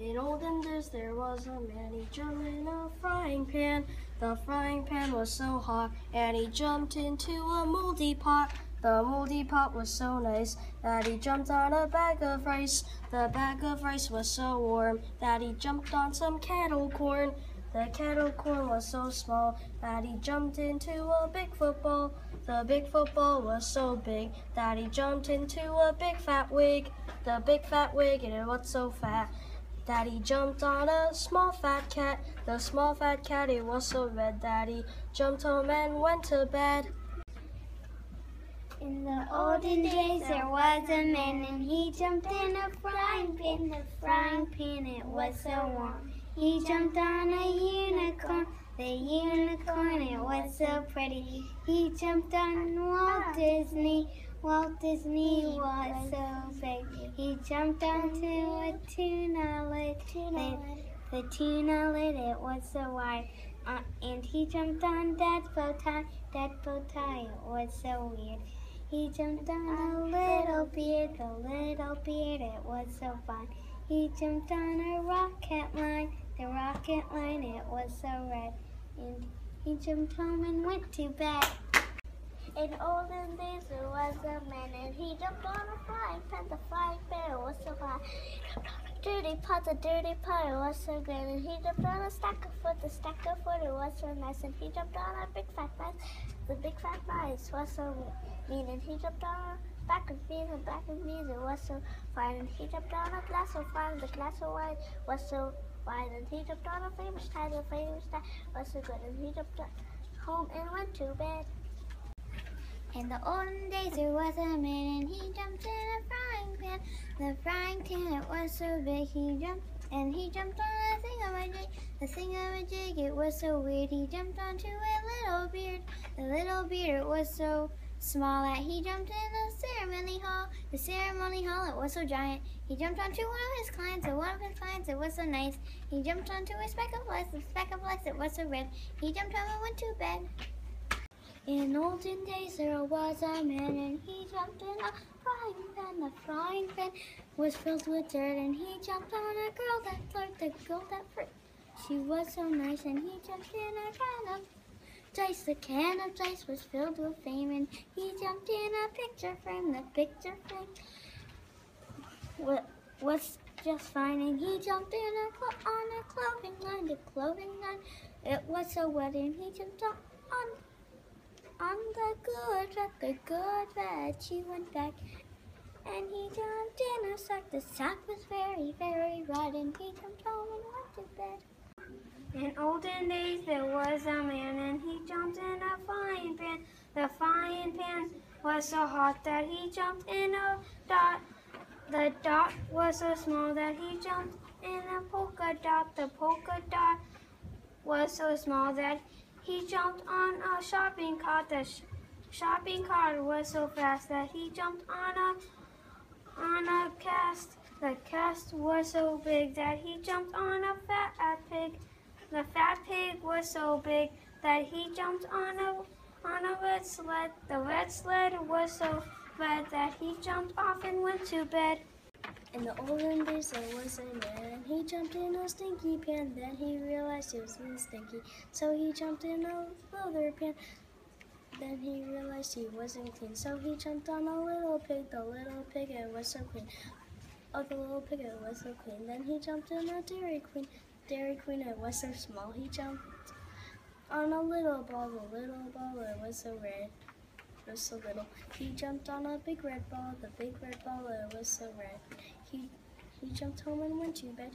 In olden days there was a man, he jumped in a frying pan. The frying pan was so hot, and he jumped into a moldy pot. The moldy pot was so nice that he jumped on a bag of rice. The bag of rice was so warm that he jumped on some kettle corn. The kettle corn was so small that he jumped into a big football. The big football was so big that he jumped into a big fat wig. The big fat wig, and it was so fat that he jumped on a small fat cat. The small fat cat, it was so red that he jumped home and went to bed. In the olden days there was a man, and he jumped in a frying pan. The frying pan, it was so warm. He jumped on a unicorn. The unicorn, it was so pretty. He jumped on Walt Disney. Walt Disney was so big. He jumped onto a tuna lid. The tuna lid, it was so wide. And he jumped on Dad's bow tie. Dad's bow tie, it was so weird. He jumped on a little beard. The little beard, it was so fun. He jumped on a rocket line. The rocket line, it was so red. And he jumped home and went to bed. In olden days there was a man, and he jumped on a frying pan. The frying pan was so hot. Dirty pot, the dirty pot, it was so good. And he jumped on a stack of food. The stack of food, it was so nice. And he jumped on a big fat mice. The big fat mice was so mean. And he jumped on a back of beans. The back of beans, it was so fine. And he jumped on a glass of wine. The glass of wine was so fine. And he jumped on a famous tie. The famous tie was so good. And he jumped home and went to bed. In the olden days there was a man, and he jumped in a frying pan. The frying pan, it was so big. He jumped on a thingamajig. The thingamajig, it was so weird. He jumped onto a little beard. The little beard, it was so small that he jumped in the ceremony hall. The ceremony hall, it was so giant. He jumped onto one of his clients, and one of his clients, it was so nice. He jumped onto a speck of lights. The speck of lights, it was so red. He jumped home and went to bed. In olden days there was a man, and he jumped in a frying pan. The frying pan was filled with dirt, and he jumped on a girl that flirt. The girl that flirt, she was so nice, and he jumped in a can of dice. The can of dice was filled with fame, and he jumped in a picture frame. The picture frame was just fine, and he jumped in on a clothing line. The clothing line, it was so wet, and he jumped on the good vet. She went back, and he jumped in a sack. The sack was very, very red, and he jumped home and went to bed. In olden days there was a man, and he jumped in a frying pan. The frying pan was so hot that he jumped in a dot. The dot was so small that he jumped in a polka dot. The polka dot was so small that he jumped on a shopping cart. The shopping cart was so fast that he jumped on a cast. The cast was so big that he jumped on a fat pig. The fat pig was so big that he jumped on a red sled. The red sled was so red that he jumped off and went to bed. In the olden days there was a man, and he jumped in a stinky pan. Then he realized he was really stinky, so he jumped in a leather pan. Then he realized he wasn't clean, so he jumped on a little pig. The little pig, it was so clean. Oh, the little pig, it was so clean. Then he jumped in a Dairy Queen. Dairy Queen, it was so small. He jumped on a little ball. The little ball, it was so red. It was so little. He jumped on a big red ball. The big red ball, it was so red. He jumped home and went to bed.